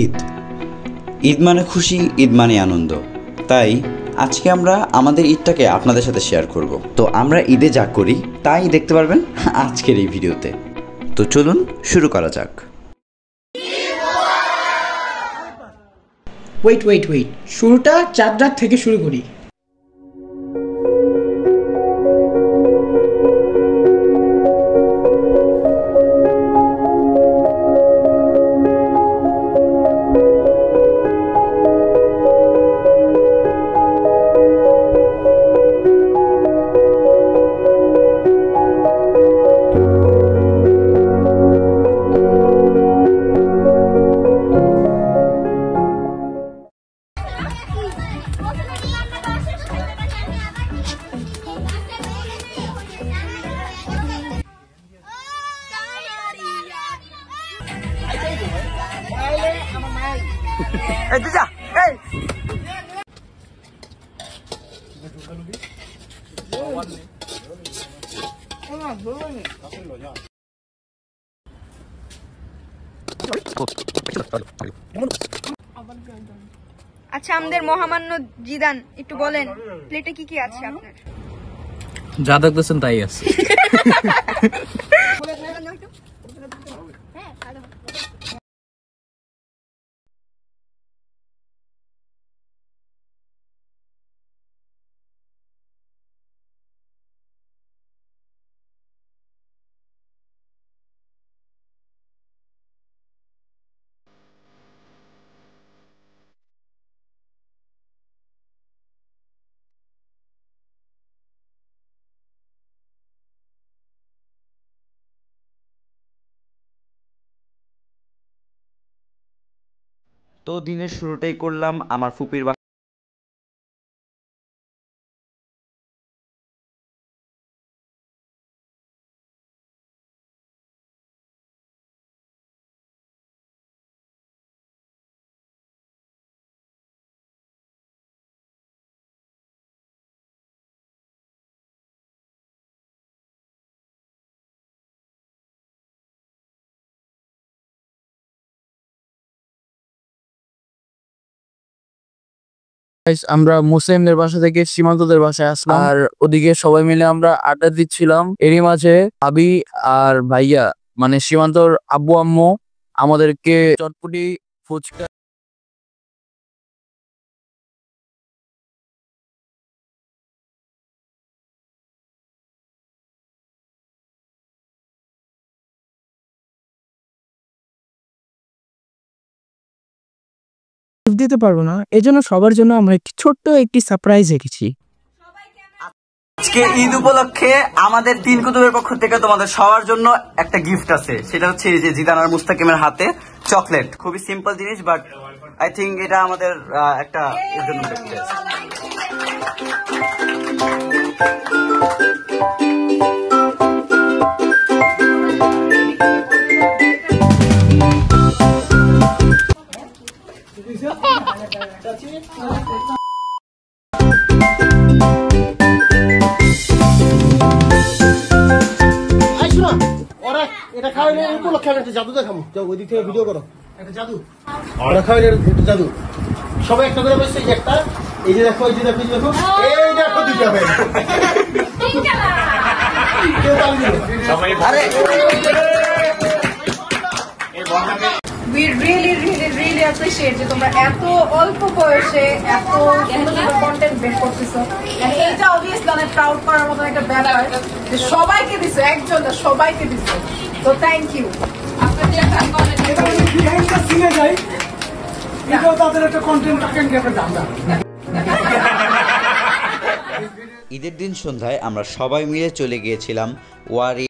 ঈদ। ঈদ মানে খুশি, ঈদ মানে আনন্দ। তাই আজকে আমরা আমাদের ঈদটাকে আপনাদের সাথে শেয়ার করব। তো আমরা ঈদে যা করি তাই দেখতে পারবেন আজকের এই ভিডিওতে। তো চলুন শুরু করা যাক। ওয়েট শুরুটা চাঁদ রাত থেকে শুরু করি। আচ্ছা, আমাদের মহামান্য জিদান একটু বলেন প্লেটে কি কি আছে আপনার? যা দেখতেছেন তাই আছে। তো দিনের শুরুটাই করলাম আমার ফুপির আমরা মুসলিমদের বাসা থেকে সীমান্তদের বাসায় আসলাম, আর ওদিকে সবাই মিলে আমরা আড্ডা দিচ্ছিলাম। এরই মাঝে ভাবি আর ভাইয়া মানে সীমান্তর আব্বু আম্মু আমাদেরকে চটপটি, ফুচকা দিতে পারবো না, এজন্য সবার জন্য আমরা ছোট্ট একটি সারপ্রাইজ রেখেছি। আজকে ঈদ উপলক্ষে আমাদের তিন কুতুবের পক্ষ থেকে তোমাদের সবার জন্য একটা গিফট আছে। সেটা হচ্ছে এই যে জিদান আর মুস্তাকিমের হাতে চকলেট। খুবই সিম্পল জিনিস, বাট আই থিঙ্ক এটা আমাদের একটা এর জন্য এটা খাওয়াইলে উপলক্ষে আমি একটা জাদু দেখাবো। যাও ওই দিক থেকে ভিডিও করো, একটা জাদু ওরা খাওয়াইলে একটা জাদু। সবাই একটা করে বসছে, একটা এই যে দেখো, এই যে দেখো, এই দেখো, এই দেখো দুইটা ব্যাগ। We really appreciate যে তোমরা এত অল্প বয়সে এত কন্টেন্ট বের করতেছো। এইটা অবভিয়াসলি অনেক প্রাউড করার মতো একটা ব্যাপার যে সবাইকে দিছো, একজন না সবাইকে দিছো। তো থ্যাংক ইউ। ঈদের দিন সন্ধ্যায় আমরা সবাই মিলে চলে গিয়েছিলাম ওয়ারি